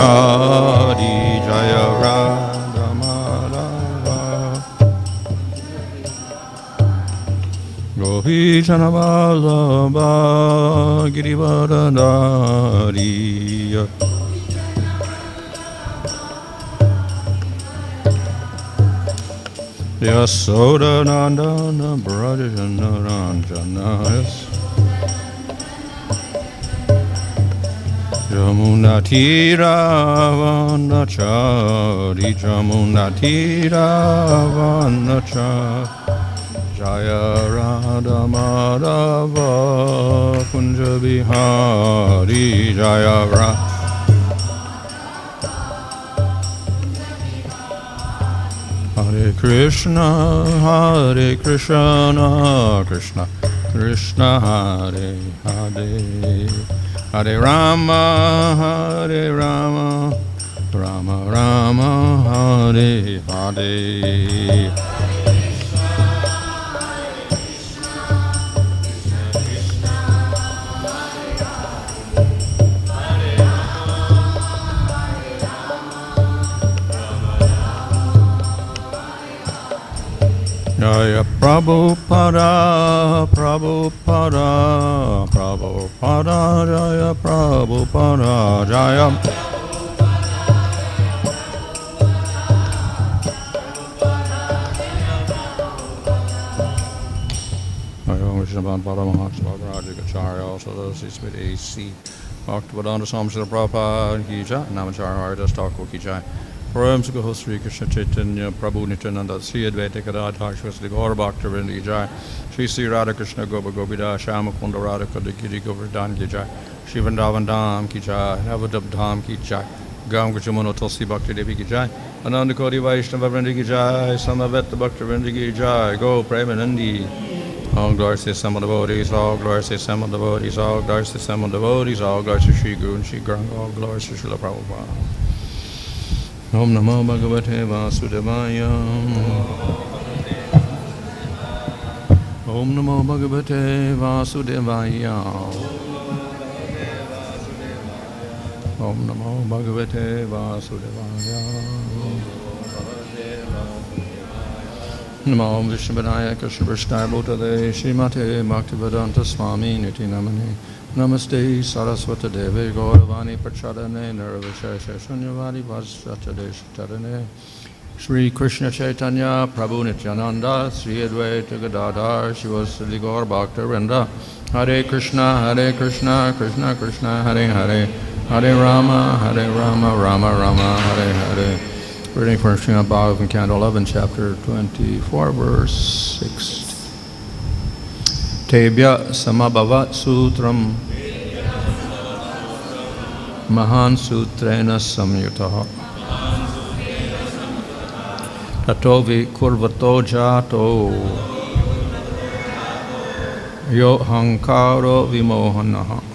Bihari Jaya Radha Madhava Gopi Chanavallabha Girivardhari Yasoda Nandana Brajana Ranjana Jamuna Tira Vanachari Jamuna Tira Vanachari Jaya Radha Madhava Kunja Bihari Jaya Radha Hare Krishna Krishna Krishna Hare Hare Hare Rama Rama Rama Hare Hare Jaya Prabhupada, Prabhupada, Prabhupada, Jaya Prabhupada, Jaya also those who speak AC. Bhaktivedanta Swami Srila Prabhupada ki jai, Namacharya Haridas Thakur ki jai. Param Sukha Sri Krishna Chaitanya Prabhu Nityananda Sri Advaita Gadadhar Shri Gaura Bhakta Vrinda ki jai. Sri Sri Radha Krishna Gopa Gopida Shama Kunda Radha Kunda Giri Govardhan ki jai. Shri Vrindavan Dham ki jai. Navadab Dham ki jai. Gam Gajamano Tulsi Bhakti Devi ki jai. Ananda Kodi Vaishnava Vrinda ki jai. Samabhavat Bhakta Vrinda ki jai. Go Premanandi. All glories to some of the devotees, all glories to some of the devotees, all glories to some of the devotees, all glories to Shri Guru and Shri Guranga, all glories to Śrīla Prabhupada. Om Namo Bhagavate Vasudevaya. Om Namo Bhagavate Vasudevaya. Om Namo Bhagavate Vasudevaya. Namo Vishnupadaya Krishnavishnaye Bhutale Srimate Bhaktivedanta Swāmī Niti Namane Namaste Saraswata Deve Gauravani Prachadane Nirvishesha Shunyavadi Vajratade Shatadane Shri Krishna Chaitanya Prabhu Nityananda Sri Advaita Gadadhar Shivasili Gaur Bhakta Vrinda Hare Krishna Krishna Krishna Hare Hare Hare Rama Rama Rama Hare Hare. Reading from Srimad Bhagavatam, Canto 11, Chapter 24, Verse 6. Tebhyaḥ samabhavat sūtraṁ mahān sūtreṇa saṁyutaḥ tato vikurvato jāto haṅkāro vimohanaḥ.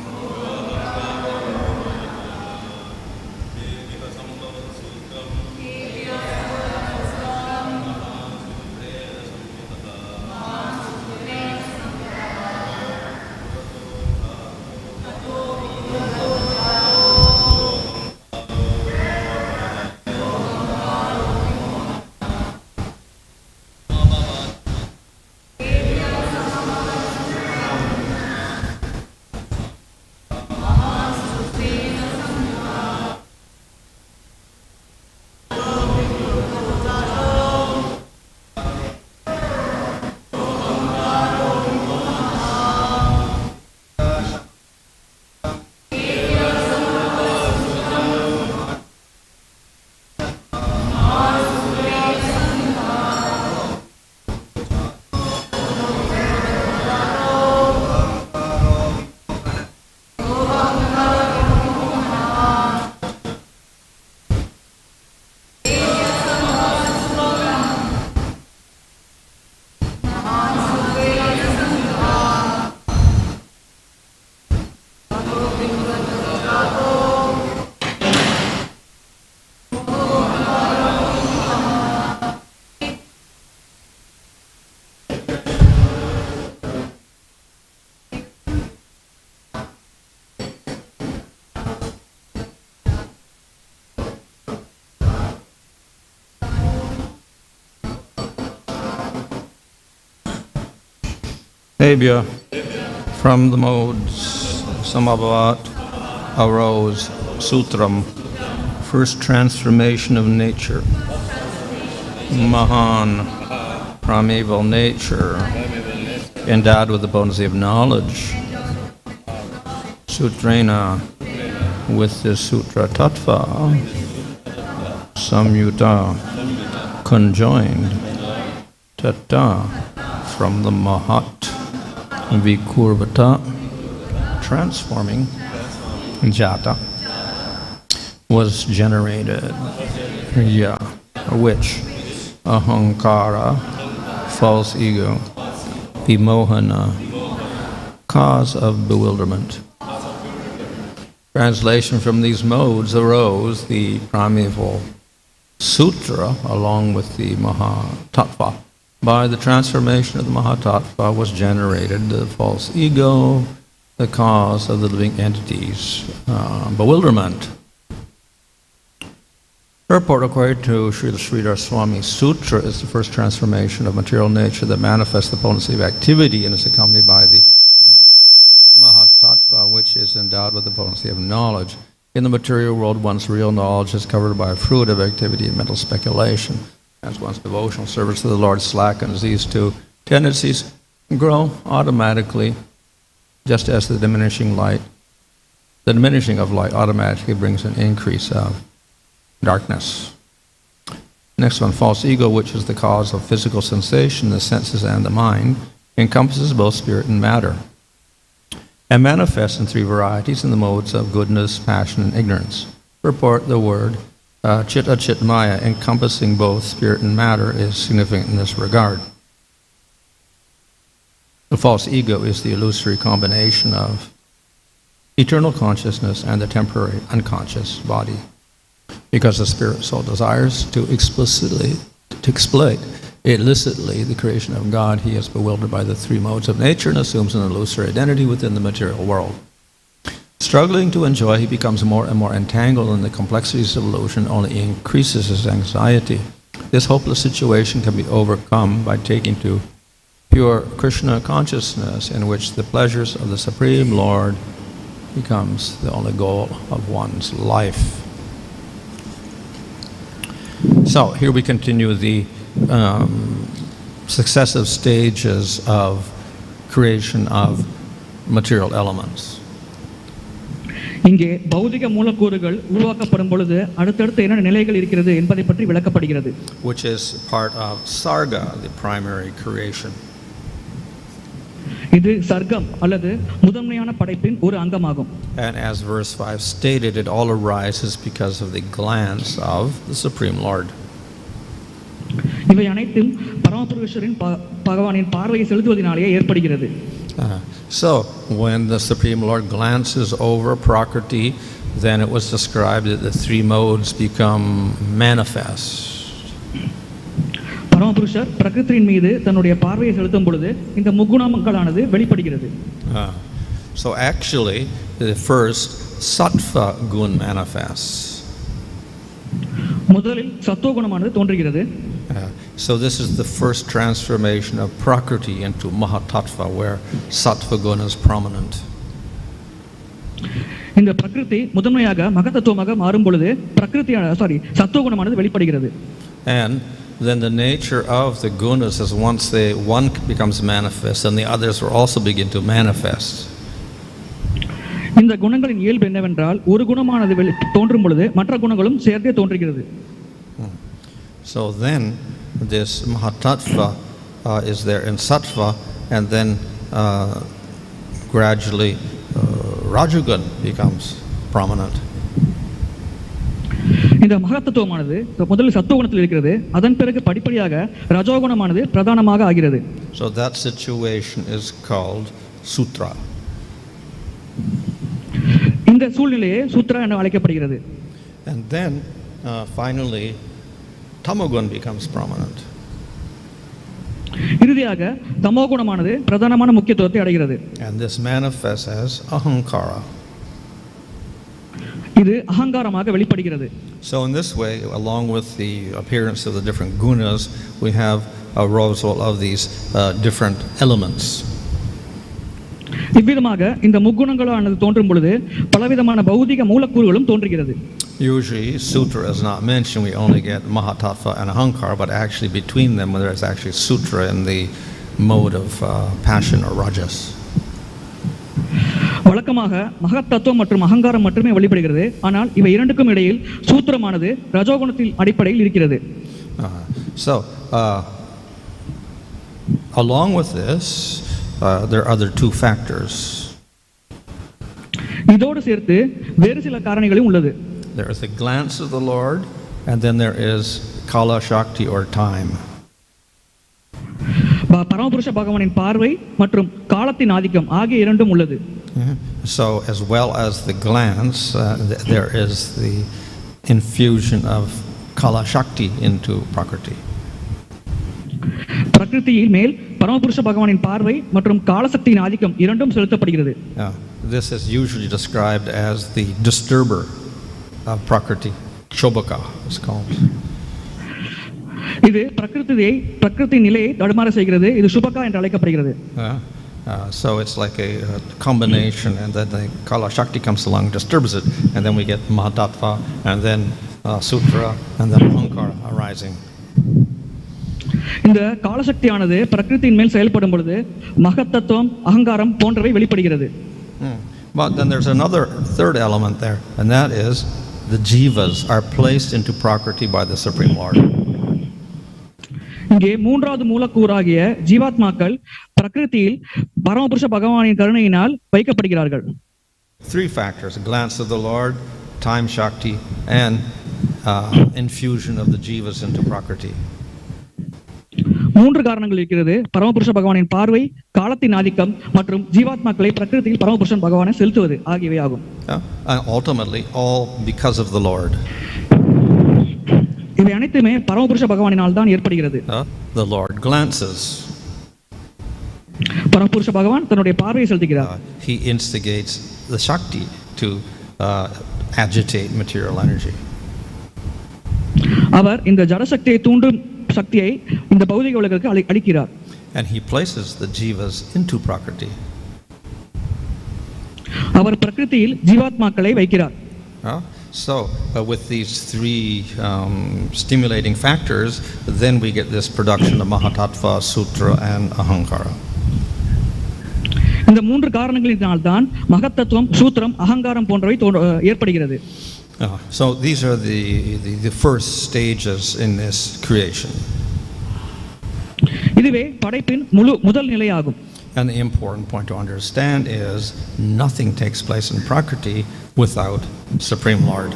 tebhyaḥ, from the modes samabhavat, arose, sūtraṁ, first transformation of nature, mahān, primeval nature, endowed with the potency of knowledge, sūtreṇa, with the sūtra-tattva, saṁyutaḥ, conjoined, tataḥ, from the mahat, vikurvato, transforming, jāto, was generated, which ahaṅkāraḥ, false ego, vimohanaḥ, cause of bewilderment. Translation: from these modes arose the primeval sutra along with the mahat-tattva. By the transformation of the mahat-tattva was generated the false ego, the cause of the living entities' bewilderment. Purport: according to Śrīla Śrīdhara Svāmī, sutra is the first transformation of material nature that manifests the potency of activity and is accompanied by the mahat-tattva, which is endowed with the potency of knowledge. In the material world, one's real knowledge is covered by fruitive activity and mental speculation. As one's devotional service to the Lord slackens, these two tendencies grow automatically, just as the diminishing of light automatically brings an increase of darkness. Next one, false ego, which is the cause of physical sensation, the senses and the mind, encompasses both spirit and matter, and manifests in three varieties in the modes of goodness, passion, and ignorance. Purport: the word chitta chit maya, encompassing both spirit and matter, is significant in this regard. The false ego is the illusory combination of eternal consciousness and the temporary unconscious body. Because the spirit soul desires to exploit illicitly the creation of God, he is bewildered by the three modes of nature and assumes an illusory identity within the material world. Struggling to enjoy, he becomes more and more entangled in the complexities of illusion, only increases his anxiety. This hopeless situation can be overcome by taking to pure Krishna consciousness, in which the pleasures of the Supreme Lord becomes the only goal of one's life. So here we continue the successive stages of creation of material elements. இங்கே பௌதிக மூலக்கூறுகள் உருவாக்கப்படும் பொழுது அடுத்தடுத்து என்ன நிலைகள் இருக்கிறது என்பதை பற்றி விளக்கப்படுகிறது. Which is part of sarga, the primary creation. இது சர்க்கம் அல்லது முதன்மையான படைப்பின் ஒரு அங்கமாகும். And as verse 5 stated, it all arises because of the glance of the Supreme Lord. இவை அனைத்தும் பரமபுருஷரின் பகவானின் பார்வையை செலுத்துவதனாலேயே ஏற்படுகிறது. So when the Supreme Lord glances over Prakriti, then it was described that the three modes become manifest. பரமபுருஷர் பிரகிருதியின் மீது தன்னுடைய பார்வையை செலுத்தும் பொழுது இந்த முக்குணங்களானது வெளிப்படுகிறது. So actually the first sattva gun manifests. முதலில் சத்துவ குணமானது தோன்றுகிறது. So this is the first transformation of Prakriti into mahat-tattva, where sattva guna is prominent. இந்த பிரகிருதி முதன்மையாக மகத்தத்துவமாக மாறும் பொழுது சத்துவ குணமானது வெளிப்படுகிறது. And then the nature of the gunas is once one becomes manifest, and the others will also begin to manifest. இந்த குணங்களின் இயல்பு என்னவென்றால் ஒரு குணமானது தோன்றும் பொழுது மற்ற குணங்களும் சேர்த்தே தோன்றுகிறது. So then this mahat-tattva is there in sattva, and then gradually rajagun becomes prominent. இந்த மகத்தத்துவமானது முதலில் சத்துவகுணத்தில் இருக்கிறது, அதன் பிறகு படிப்படியாக ரஜோகுணமானது பிரதானமாக ஆகிறது. So that situation is called sutra. இந்த சூழ்நிலையே சூத்ரா என அழைக்கப்படுகிறது. And then finally tamogun becomes prominent. இறுதியாக தமோகுணமானது பிரதானமான முக்கியத்துவத்தை அடைகிறது. And this manifests as ahaṅkāraḥ. இது அகங்காரமாக வெளிப்படுகிறது. So in this way, along with the appearance of the different gunas, we have a arousal of these different elements. இவ்விதமாக இந்த முக்குணங்களானது தோன்றும் பொழுது பலவிதமான பௌதிக மூலக்கூறுகளும் தோன்றுகிறது. Usually sutra is not mentioned, we only get mahat-tattva and ahaṅkāro, but actually between them there is actually sutra in the mode of passion or rajas. வழக்கமாக மகத்-தத்துவம் மற்றும் அகங்காரம் மட்டுமே வெளிப்படுகிறது. ஆனால் இவை இரண்டுக்கும் இடையில் சூத்திரமானது ரஜோகுணத்தின் அடிப்படையில் இருக்கிறது. So along with this there are other two factors. இதோடு சேர்த்து வேறு சில காரணிகளும் உள்ளது. There is the glance of the Lord, and then there is kala shakti or time. பரமபுருஷ பகவானின் பார்வை மற்றும் காலத்தின் ஆதிக்கம் ஆகிய இரண்டும் உள்ளது. So as well as the glance, there is the infusion of kala shakti into prakriti. பிரகிருதியின் மேல் பரமபுருஷ பகவானின் பார்வை மற்றும் காலசக்தியின் ஆதிக்கம் இரண்டும் செலுத்தப்படுகிறது. This is usually described as the disturber of prakriti. Shobhaka is called. இது பிரகிருதி நிலையை தடுமாற செய்கிறது. இது சுபகா என்று அழைக்கப்படுகிறது. So it's like a combination, and then the kala shakti comes along, disturbs it, and then we get mahat-tattva, and then sutra, and then haṅkāro arising. இந்த காலசக்தியானது பிரகிருதியின் மேல் செயல்படும் பொழுது மகத்-தத்துவம் அகங்காரம் போன்றவை வெளிப்படுகிறது. But then there's another third element there, and that is the jivas are placed into prakriti by the Supreme Lord. இங்கே மூன்றாவது மூலக்கூறாகிய ஜீவாத்மாக்கள் பிரகிருதியில் பரமபுருஷ பகவானின் கருணையினால் வைக்கப்படுகிறார்கள். Three factors: glance of the Lord, time shakti, and infusion of the jivas into prakriti. மூன்று காரணங்கள் இருக்கிறது. பரமபுருஷ பகவானின் பார்வை, காலத்தின் ஆதிக்கம் மற்றும் ஜீவாத்மாக்களை பிரகிருதியில் பரமபுருஷன் பகவானை செலுத்துவது ஆகியவை ஆகும். Ultimately all because of the Lord. இவை அனைத்துமே பரமபுருஷ பகவானினால் தான் ஏற்படுகிறது. The Lord glances. பரமபுருஷ பகவான் தன்னுடைய பார்வையை செலுத்துகிறார். He instigates the shakti to agitate material energy. அவர் இந்த ஜடசக்தியை தூண்டும் சக்தியை இந்த பௌதிக உலகிற்கு அளிக்கிறார். And he places the jivas into prakriti. அவர் பிரகிருதியில் ஜீவாத்மாக்களை வைக்கிறார். So with these three stimulating factors, then we get this production of mahat-tattva, sutra, and ahaṅkāro. இந்த மூன்று காரணங்களினால் தான் மகத்-தத்துவம், சூத்திரம், அகங்காரம் போன்றவை ஏற்படுகிறது. So these are the first stages in this creation. இதுவே படைப்பின் முதல் நிலையாகும். And the important point to understand is nothing takes place in prakriti without Supreme Lord.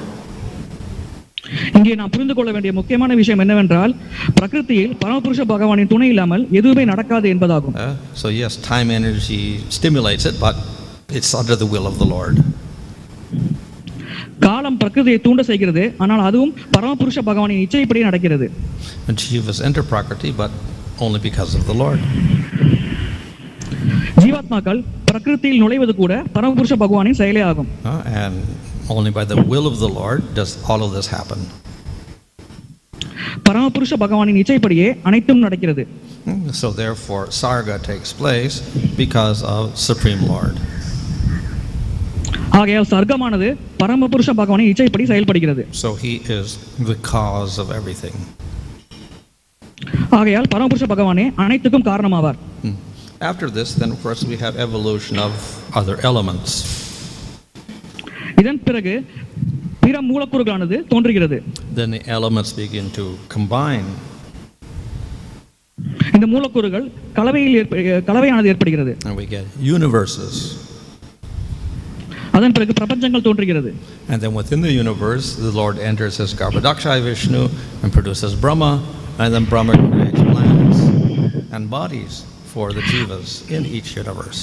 இங்கே நாம் புரிந்து கொள்ள வேண்டிய முக்கியமான விஷயம் என்னவென்றால் பிரகிருதியில் பரமபுருஷ பகவானின் துணை இல்லாமல் எதுவுமே நடக்காது என்பதாகும். So yes, time energy stimulates it, but it's under the will of the Lord. காலம் பிரகிருதியை தூண்ட செய்கிறது, ஆனால் அதுவும் பரமபுருஷ பகவானின் இச்சைப்படி நடக்கிறது. And jivas enter prakriti, but only because of the Lord. ஜீவாத்மாக்கள் பிரகிருதியில் நுழைவது கூட பரமபுருஷ பகவானின் செயலே ஆகும். And only by the will of the Lord does all of this happen. பரமபுருஷ பகவானின் இச்சைப்படியே அனைத்தும் நடக்கிறது. So therefore sarga takes place because of Supreme Lord. ஆகையால் சர்க்கமானது பரமபுருஷ பகவானின் இச்சைப்படி செயல்படுகிறது. So he is the cause of everything. ஆகையால் பரமபுருஷ பகவானே அனைத்துக்கும் காரணமாவார். After this, then of course we have evolution of other elements. இதன் பிறகு பிற மூலக்கூறுகளானது தோன்றுகிறது. Then the elements begin to combine. இந்த மூலக்கூறுகள் கலவையானது ஏற்படுகிறது. And we get universes. அதன் பிறகு பிரபஞ்சங்கள் தோன்றுகிறது. And then within the universe, the Lord enters as Garbhodakshaya Vishnu and produces Brahma, and then Brahma creates planets and bodies for the jivas in each universe.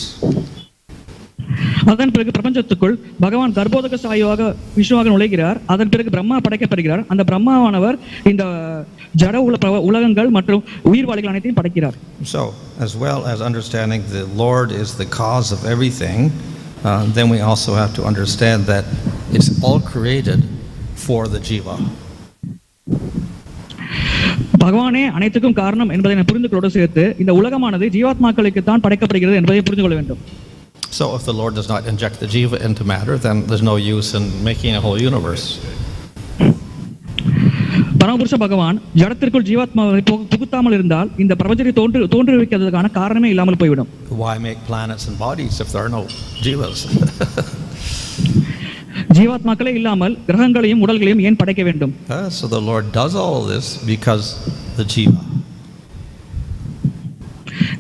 அதன் பிறகு பிரபஞ்சத்துக்குள் பகவான் கர்ப்போதகசாயாக விஷ்ணுவாக நுழைகிறார். அதன் பிறகு பிரம்மா படைக்கப்படுகிறார். அந்த பிரம்மாவானவர் இந்த ஜட உலகங்கள் மற்றும் உயிர்வாளிகள் அனைத்தையும் படைக்கிறார். So as well as understanding the Lord is the cause of everything, then we also have to understand that it's all created for the jiva. பகவானே அனைத்துக்கும் காரணம் என்பதை புரிந்து கொள்ள சேர்த்து இந்த உலகமானது ஜீவாத்மாக்களுக்கு தான் படைக்கப்படுகிறது என்பதை புரிந்து கொள்ள வேண்டும். So if the Lord does not inject the jiva into matter, then there's no use in making a whole universe. பரமபுருஷ பகவான் ஜடத்திற்குள் ஜீவாத்மாவை புகுத்தாமல் இருந்தால் இந்த பிரபஞ்சத்தை தோன்றுவிக்கிறதுக்கான காரணமே இல்லாமல் போய்விடும். Why make planets and bodies if there are no jivas? ஜீவாத்மாக்களே இல்லாமல் கிரகங்களையும் உடல்களையும் ஏன் படைக்க வேண்டும்? So the Lord does all this because the jiva.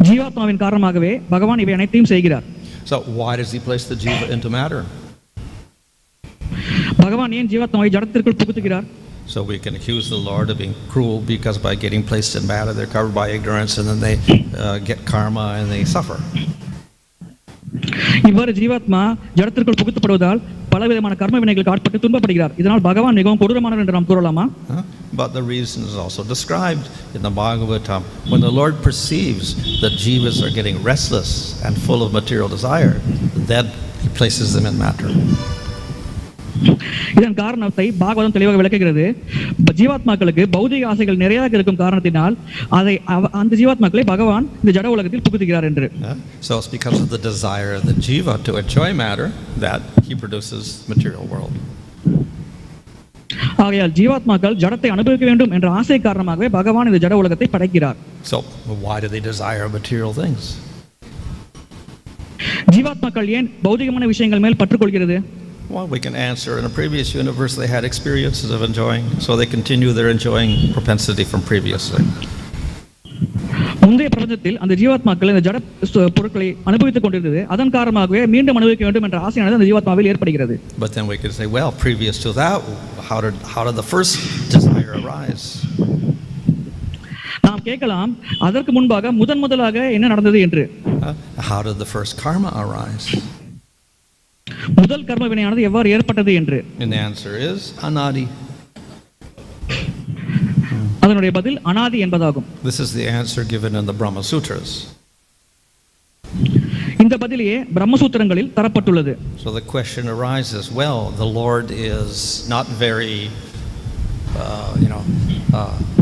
ஜீவாத்மாவின் காரணமாகவே பகவான் இவை அனைத்தையும் செய்கிறார். So why does he place the jiva into matter? பகவான் ஏன் ஜீவாத்மாவை ஜடத்திற்குள் புகுத்துகிறார்? So we can accuse the Lord of being cruel because by getting placed in matter they're covered by ignorance and then they get karma and they suffer. இவ்வாறு ஜீவாத்மா ஜடத்திற்குள் புகுத்தப்படுவதால் பலவிதமான கர்ம வினைகளுக்கு ஆட்பட்டு துன்பப்படுகிறார். இதனால் பகவான் மிகவும் கொடூரமானவர் என்று நாம் கூறலாமா? But the reason is also described in the Bhagavatam. When the Lord perceives that jivas are getting restless and full of material desire, then he places them in matter. இதன் காரணத்தை பாகவதம் தெளிவாக விளக்குகிறது. ஜீவாத்மாக்களுக்கு பௌதிக ஆசைகள் நிறையாக இருக்கும் காரணத்தினால் அந்த ஜீவாத்மாக்களை பகவான் இந்த ஜட உலகத்தில் புகுத்துகிறார் என்று. So it's because of the desire of the jiva to enjoy matter that he produces material world. ஆகையால் ஜீவாத்மாக்கள் ஜடத்தை அனுபவிக்க வேண்டும் என்ற ஆசை காரணமாகவே பகவான் இந்த ஜட உலகத்தை படைக்கிறார். So why do they desire material things? ஜீவாத்மாக்கள் ஏன் பௌதிகமான விஷயங்கள் மேல் பற்றுக்கொள்கிறது? Well, we can answer. In a previous universe, they had experiences of enjoying, so they continue their enjoying propensity from previously. முந்தைய பிரபஞ்சத்தில் அந்த ஜீவாத்மாக்கள் இந்த ஜட பொருட்களை அனுபவித்துக் கொண்டிருந்தது. அதன் காரணமாகவே மீண்டும் அனுபவிக்க வேண்டும் என்ற ஆசையானது அந்த ஜீவாத்மாவில் ஏற்படுகிறது. But then we could say, well, previous to that, how did the first desire arise? நாம் கேட்கலாம், அதற்கு முன்பாக முதலாக என்ன நடந்தது என்று. How did the first karma arise? முதல் கர்ம வினையானது எவ்வாறு ஏற்பட்டது என்று. And the answer is anadi. அதனுடைய பதில் அனாதி என்பதாகும். This is the answer given in the Brahma Sutras. இந்த பதிலே பிரம்ம சூத்திரங்களில் தரப்பட்டுள்ளது. So the question arises, well, the Lord is not very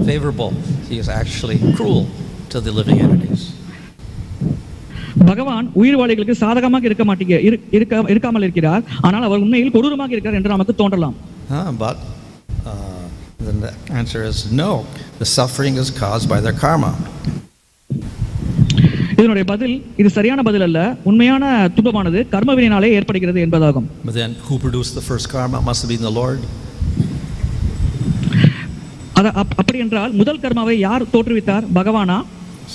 favorable. He is actually cruel to the living entities. பகவான் உயிர்வாளிகளுக்கு சாதகமாக இருக்காமல் இருக்கிறார், ஆனால் அவர் உண்மையில் கொடூரமாக இருக்கிறார் என்று நமக்கு தோன்றலாம். But then the answer is no. The suffering is caused by their karma. இதனுடைய பதில் இது சரியான பதில் அல்ல. உண்மையான துன்பமானது கர்ம வினையினாலே ஏற்படுகிறது என்பதாகும். But then who produced the first karma? Must have been the Lord. அப்படி என்றால் முதல் கர்மாவை யார் தோற்றுவித்தார்? பகவானா?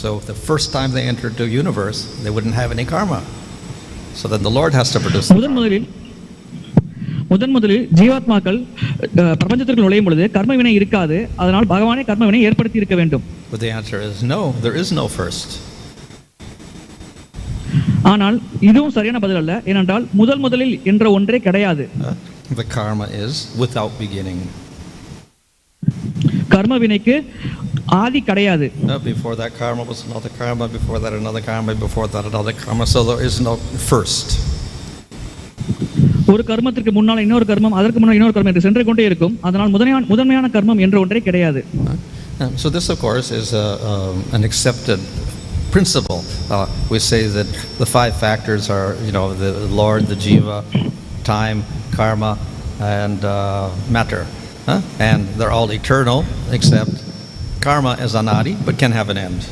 So the first time they entered the universe, they wouldn't have any karma. So then the Lord has to produce. முதலில் ஜீவாத்மாக்கள் பிரபஞ்சத்திற்குள் நுழையும் பொழுது கர்ம வினை இருக்காது. அதனால் பகவானே கர்ம வினை ஏற்படுத்தி இருக்க வேண்டும். But the answer is no, there is no first. ஆனால் இதுவும் சரியான பதில் அல்ல. ஏனென்றால் முதலில் என்ற ஒன்றே கிடையாது. The karma is without beginning. கர்ம வினைக்கு ஆதி கிடையாது. Before that karma was another karma, before that another karma, before that another karma, so there is no first. ஒரு கர்மத்திற்கு முன்னால் இன்னொரு கர்மம், அதற்கு முன்னால் இன்னொரு கர்மம் என்று சென்று கொண்டே இருக்கும். அதனால் முதன்மையான கர்மம் என்ற ஒன்றே கிடையாது. So this of course is an accepted principle. We say that the five factors are, the Lord, the jiva, time, karma, and matter. And they're all eternal, except karma is anadi, but can have an end.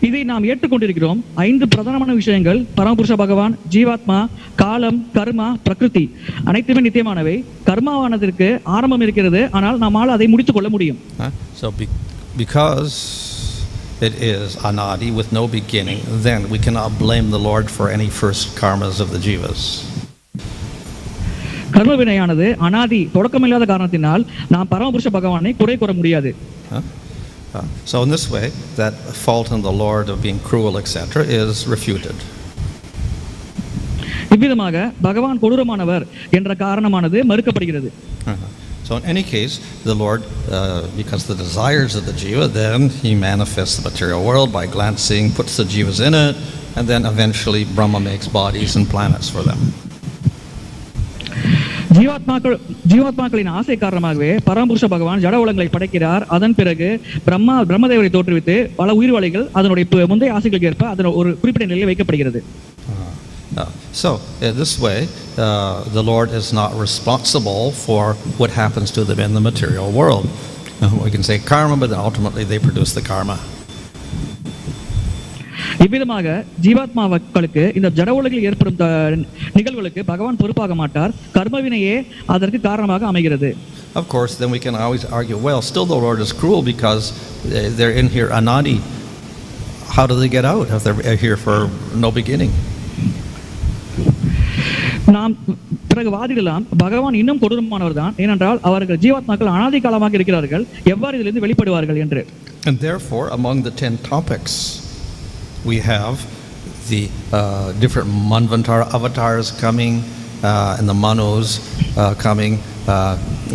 இதை நாம் ஏற்றுக்கொண்டிருக்கிறோம். 5 பிரதானமான விஷயங்கள் பரமபுருஷ பகவான், ஜீவாத்மா, காலம், கர்மா, பிரகிருதி அனைத்துமே நித்தியமானவை. கர்மாவானதற்கு ஆரம்பம் இருக்கிறது, ஆனால் நம்மால் அதை முடித்துக் கொள்ள முடியும். So because it is anadi with no beginning, then we cannot blame the Lord for any first karmas of the jivas. கர்ம வினையானது அனாதி தொடக்கமில்லாத காரணத்தினால் நாம் பரமபுருஷ பகவானை குறை கூற முடியாது. So in this way, that fault in the Lord of being cruel, etc., is refuted. இவ்விதமாக பகவான் கொடூரமானவர் என்ற காரணமானது மறுக்கப்படுகிறது. So in any case, the Lord, because the desires of the jiva, then he manifests the material world by glancing, puts the jivas in it, and then eventually Brahma makes bodies and planets for them. ஜீவாத்மாக்களின் ஆசை காரணமாகவே பரமபுருஷ பகவான் ஜட உலகங்களை படைக்கிறார். அதன் பிறகு பிரம்மதேவரை தோற்றுவித்து பல உயிர்வாளிகள் அதனுடைய முந்தைய ஆசைகளுக்கு ஏற்ப அதன் ஒரு குறிப்பிட்ட நிலையில் வைக்கப்படுகிறது. So, in this way, the Lord is not responsible for what happens to them in the material world. We can say karma, but then ultimately they produce the karma. இவ்விதமாக ஜீவாத்மாக்களுக்கு இந்த ஜட உலகில் ஏற்படும் நிகழ்வுகளுக்கு பகவான் பொறுப்பாக மாட்டார். கர்மவினையே அதற்கு காரணமாக அமைகிறது. Of course, then we can always argue, well, still the Lord is cruel because they're in here anadi. How do they get out if they're here for no beginning? நாம் பிறகு வாதிடலாம், பகவான் இன்னும் கொடூரமானவர் தான், ஏனென்றால் அவர்கள் ஜீவாத்மாக்கள் அனாதி காலமாக இருக்கிறார்கள், எவ்வாறு இதிலிருந்து வெளிப்படுவார்கள் என்று. And therefore, among the 10 topics, we have the different manvantara avatars coming, and the manos coming.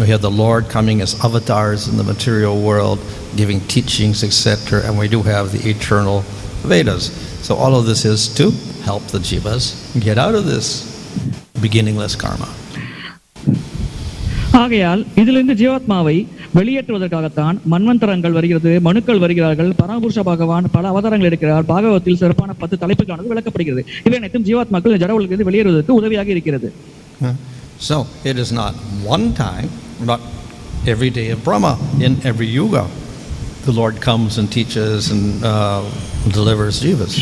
We have the Lord coming as avatars in the material world, giving teachings, etc. And we do have the eternal Vedas. So all of this is to help the jivas get out of this beginningless karma. ஆகையால் இதிலிருந்து ஜீவாத்மாவை வெளியேற்றுவதற்காகத்தான் மன்வந்தரங்கள் வருகிறது, மனுக்கள் வருகிறார்கள், பரமபுருஷ பகவான் பல அவதாரங்கள் இருக்கிறார், பாகவத்தில் சிறப்பான 10 தலைப்புகளானது விளக்கப்படுகிறது. இவை அனைத்தும் ஜீவாத்மாக்கள் ஜட உலகிலிருந்து வெளியேறுவதற்கு உதவியாக இருக்கிறது. So it is not one time, but every day of Brahma, in every yuga, the Lord comes and teaches and delivers jivas.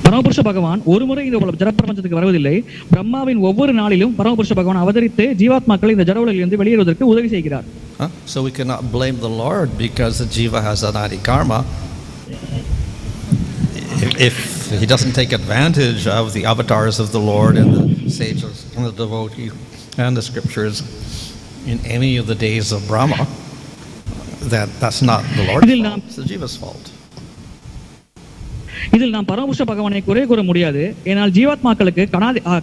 பரமபுருஷ பகவான் ஒரு முறை இந்த ஜடப்பிரபஞ்சத்துக்கு வருவதில்லை. பிரம்மாவின் ஒவ்வொரு நாளிலும் பரமபுருஷ பகவான் அவதரித்து ஜீவாத்மாக்களை இந்த ஜட உலகிலிருந்து வெளியேறுவதற்கு உதவி செய்கிறார். So we cannot blame the Lord because the jiva has anadi karma. If he doesn't take advantage of the avatars of the Lord and the sages and the devotees and the scriptures in any of the days of Brahma, that's not the Lord's fault, it's the jiva's fault. இதில் நாம் பரமபுருஷ பகவானை குறை கூற முடியாது. ஏனால் ஜீவாத்மாக்களுக்கு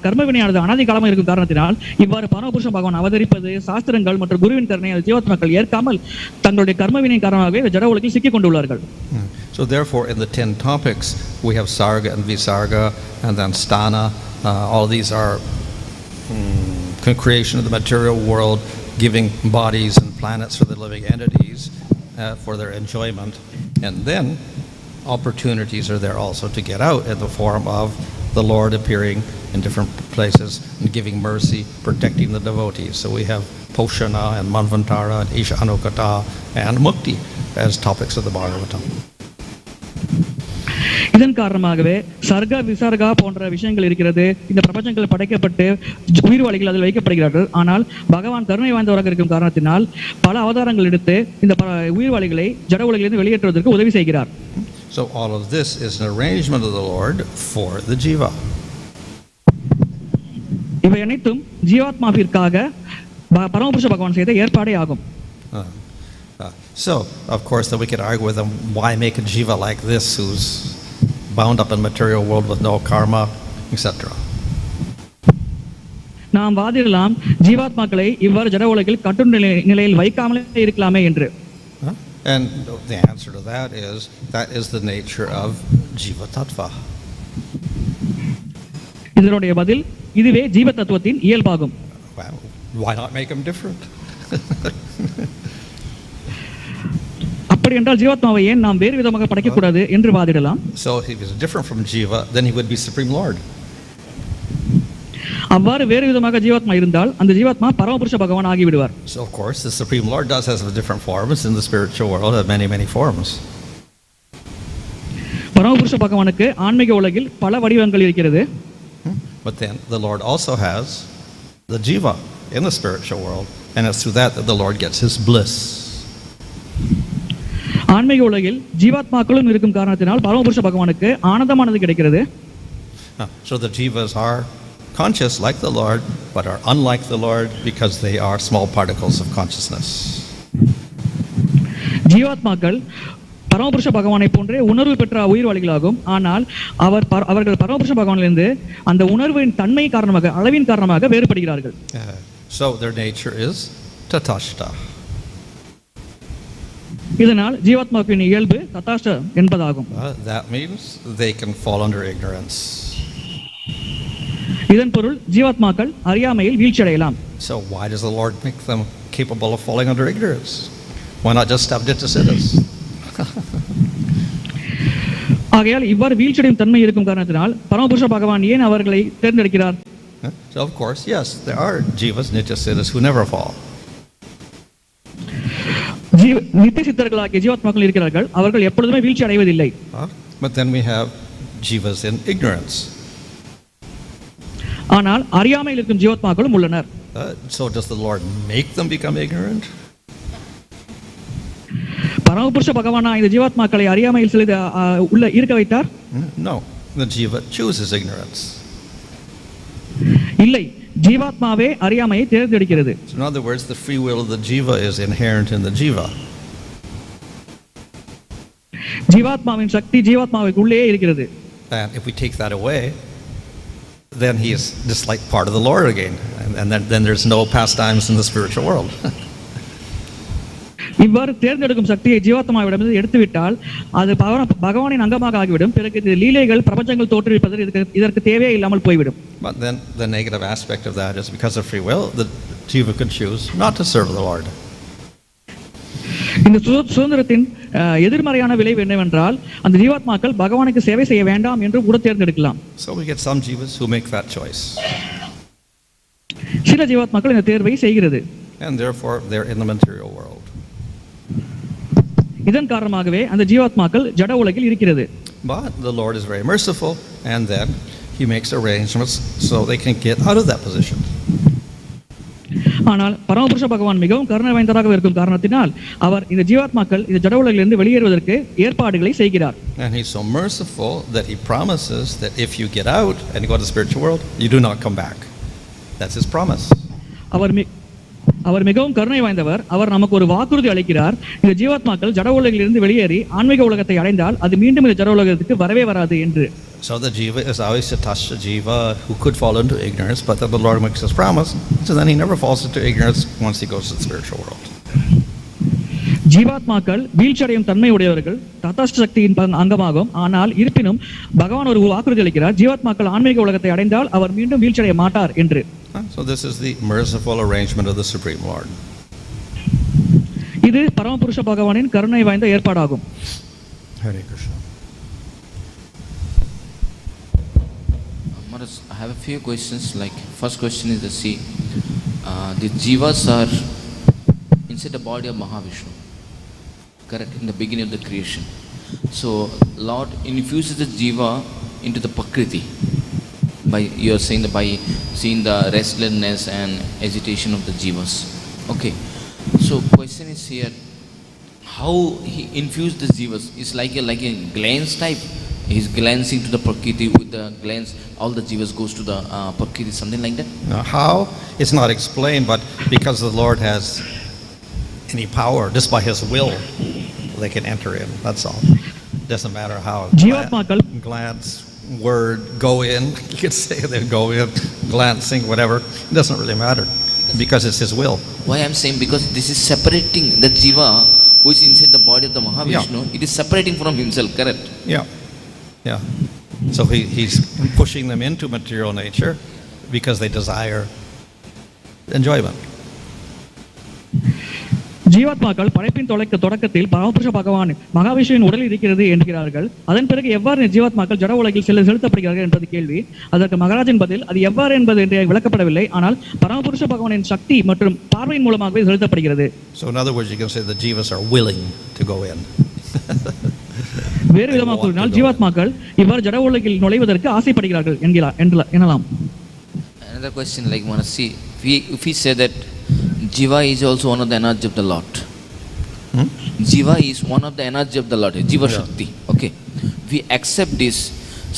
கர்மவினையானது அனாதி காலமாக இருக்கும் காரணத்தினால் இவ்வாறு பரமபுருஷ பகவான் அவதரிப்பது, சாஸ்திரங்கள் மற்றும் குருவின் கருணை ஜீவாத்மாக்கள் ஏற்காமல் தங்களுடைய கர்மவினை காரணமாகவே ஜட உலகில் சிக்கிக் கொண்டுள்ளார்கள். So therefore in the 10 topics we have sarga and visarga and then sthana. All these are creation of the material world, giving bodies and planets for the living entities for their enjoyment, and then opportunities are there also to get out in the form of the Lord appearing in different places and giving mercy, protecting the devotees. So we have Poshana and Manvantara and Isha Anukata and Mukti as topics of the Bhagavatam. இதன் காரணமாகவே சர்க விசர்கா போன்ற விஷயங்கள் இருக்கிறது. இந்த பிரபஞ்சங்கள் படைக்கப்பட்டு உயிர்வாளிகள் அதில் வைக்கப்படுகிறார்கள். ஆனால் பகவான் கருணை வாய்ந்தவராக இருக்கும் காரணத்தினால் பல அவதாரங்கள் எடுத்து இந்த உயிர்வாளிகளை ஜட உலகிலிருந்து வெளியேற்றுவதற்கு உதவி செய்கிறார். So all of this is an arrangement of the Lord for the jiva. இவை அனைத்தும் ஜீவாத்மாவிற்காக பரமபுருஷ பகவான் செய்த ஏற்பாடே ஆகும். So of course that we could argue with them, why make a jiva like this who's bound up in material world with no karma, etc. நாம் வாதிடலாம், ஜீவாத்மாக்களை இவ்வாறு ஜட உலகில் கட்டும் நிலையில் வைக்காமலே இருக்கலாமே என்று. And the answer to that is the nature of jiva-tattva. இதனுடைய பதில் இதுவே ஜீவ தத்துவத்தின் இயல்பாகும். Why not make them different? அப்படி என்றால் ஜீவாத்மாவை ஏன் நாம் வேறு விதமாக படைக்க கூடாது என்று வாதிடலாம். So if he was different from jiva, then he would be supreme lord. அவ்வாறு வேறு விதமாக ஜீவாத்மா இருந்தால் அந்த ஜீவாத்மா பரமபுருஷ பகவான் ஆகி விடுவார். So of course the supreme lord does have different forms in the spiritual world, have many forms. பரமபுருஷ பகவானுக்கு ஆன்மீக உலகில் பல வடிவங்கள் இருக்கிறது. But then the Lord also has the jiva in the spiritual world, and it's through that the Lord gets his bliss. ஆன்மீக உலகில் ஜீவாத்மாக்களும் இருக்கும் காரணத்தினால் பரமபுருஷ பகவானுக்கு ஆனந்தமானது கிடைக்கிறது. So the jivas are conscious like the Lord, but are unlike the Lord because they are small particles of consciousness. ஜீவாத்மாக்கள் பரமபுருஷ பகவானை போன்றே உணர்வு பெற்ற உயிர்வாளிகளாகும். ஆனால் அவர்கள் பரமபுருஷ பகவானிலிருந்து அந்த உணர்வின் தன்மை காரணமாக, அளவின் காரணமாக வேறுபடுகிறார்கள். So their nature is tataḥ. இதனால் ஜீவாத்மாவின் இயல்பு ததாஷ்ட என்பதாகும். That means they can fall under ignorance. இதன் பொருள் ஜீவாத்மாக்கள் அறியாமையில் வீழ்ச்சியடையலாம். So why does the Lord make them capable of falling under ignorance? Why not just have it to sinners? ஆகையால் இவ்வாறு வீழ்ச்சியடையும் தன்மை இருக்கும் காரணத்தினால் பரமபுருஷ பகவான் ஏன் அவர்களை தேர்ந்தெடுக்கிறார்? So of course, yes, there are jivas, nitya siddhas who never fall. நித்திய சித்தர்களாகிய ஜீவாத்மாக்கள் இருக்கிறார்கள், அவர்கள் எப்பொழுதுமே வீழ்ச்சி அடைவதில்லை. But then we have jivas in ignorance. ஆனால் அறியாமையில் இருக்கும் ஜீவாத்மாக்களும் உள்ளனர். So does the Lord make them become ignorant? பரமபுருஷ பகவானா இந்த ஜீவாத்மாக்களை அறியாமையில் உள்ள இருக்க வைத்தார்? No, the jiva chooses ignorance. இல்லை, ஜீவாத்மாவே அறியாமையை தேர்ந்தெடுக்கிறது. So in other words, the free will of the jiva is inherent in the jiva. ஜீவாத்மாவின் சக்தி ஜீவாத்மாவுக்குள்ளே இருக்கிறது. And if we take that away, then he is just like part of the Lord again, and then there's no pastimes in the spiritual world. இவ்வாறு தேர்ந்தெடுக்கும் சக்தியை ஜீவாத்மாவிடமிருந்து எடுத்துவிட்டால் அது பகவானின் அங்கமாக ஆகிவிடும். பிறகு இந்த லீலைகள் பிரபஞ்சங்கள் தோற்றுவிப்பது இதற்கு தேவையே இல்லாமல் போய்விடும். But then the negative aspect of that is because of free will, the jiva could choose not to serve the Lord. இந்த சுதந்திரத்தின் எதிர்மறையான விளைவு என்னவென்றால் அந்த ஜீவாத்மாக்கள் பகவானுக்கு சேவை செய்ய வேண்டாம் என்று கூட தேர்ந்தெடுக்கலாம். So we get some jivas who make that choice. சில ஜீவாத்மாக்கள் இந்த தேர்வை செய்கிறது. And therefore they're in the material world. இதன் காரணமாகவே அந்த ஜீவாத்மாக்கள் ஜட உலகில் இருக்கிறது. But the Lord is very merciful, and then he makes arrangements so they can get out of that position. ஆனால் பரமபுருஷ பகவான் மிகவும் கருணை வாய்ந்தவராக இருக்கும் காரணத்தினால் அவர் இந்த ஜீவாத்மாக்கள் இந்த ஜட உலகிலிருந்து வெளியேறுவதற்கு ஏற்பாடுகளை செய்கிறார். And he's so merciful that he promises that if you get out and you go to the spiritual world, you do not come back. That's his promise. அவர் மிகவும் கருணை வாய்ந்தவர். அவர் நமக்கு ஒரு வாக்குறுதி அளிக்கிறார். இந்த ஜீவாத்மாக்கள் ஜட உலகிலிருந்து வெளியேறி ஆன்மீக உலகத்தை அடைந்தால் அது மீண்டும் இந்த ஜட உலகத்துக்கு வரவே வராது என்று. So the jiva is always a tasha jiva who could fall into ignorance, but then the Lord makes his promise, so then he never falls into ignorance once he goes to the spiritual world. ஜீவாத்மாக்கள் வீழ்ச்சியடையும் தன்மை உடையவர்கள், ததாஷ்ட சக்தியின் அங்கமாகும். ஆனால் இருப்பினும் பகவான் ஒரு வாக்குறுதி அளிக்கிறார், ஜீவாத்மாக்கள் ஆன்மீக உலகத்தை அடைந்தால் அவர் மீண்டும் வீழ்ச்சியடைய மாட்டார் என்று. So this is the merciful arrangement of the Supreme Lord. இது பரமபுருஷ பகவானின் கருணை வாய்ந்த ஏற்பாடாகும். Hare Krishna. I have a few questions. Like first question is the jivas are inside the body of Mahavishnu, correct, in the beginning of the creation. So Lord infuses the jiva into the prakriti by, you are saying, by seeing the restlessness and agitation of the jivas. Okay, so question is here, how he infused the jivas? It's like a glance type. He's glancing to the prakriti, with the glance all the jivas goes to the prakriti, something like that. Now how, it's not explained, but because the Lord has any power, just by his will they can enter in, that's all. Doesn't matter how glance, word go in, you could say they go in, glancing, whatever, it doesn't really matter because it's his will. Why I'm saying, because this is separating the jiva which is inside the body of the Mahavishnu. It is separating from himself, correct? Yeah. So he's pushing them into material nature because they desire enjoyment. ஜீவாத்மாக்கள் படைப்பின் தொடக்கத்தில் பரமபுருஷ பகவான் மகாவிஷ்ணுவின் உடலில் இருக்கிறது என்கிறார்கள். அதன் பிறகு எவ்வாறு ஜீவாத்மாக்கள் ஜட உலகில் செலுத்தப்படுகிறார்கள் என்பது கேள்வி. அதற்கு மகாராஜின் பதில், அது எவ்வாறு என்பது என்று விளக்கப்படவில்லை. ஆனால் பரமபுருஷ பகவானின் சக்தி மற்றும் பார்வையின் மூலமாகவே செலுத்தப்படுகிறது. So in other words, you can say the jivas are willing to go in. வேறு விதமாக கூறினால் ஜீவாத்மாக்கள் இவ்வாறு ஜட உலகில் நுழைவதற்கு ஆசைப்படுகிறார்கள் எனலாம். Another question, like want to see, if we say that jiva is also one of the energy of the Lord. Jiva is one of the energy of the Lord, jiva shakti. Okay, we accept this.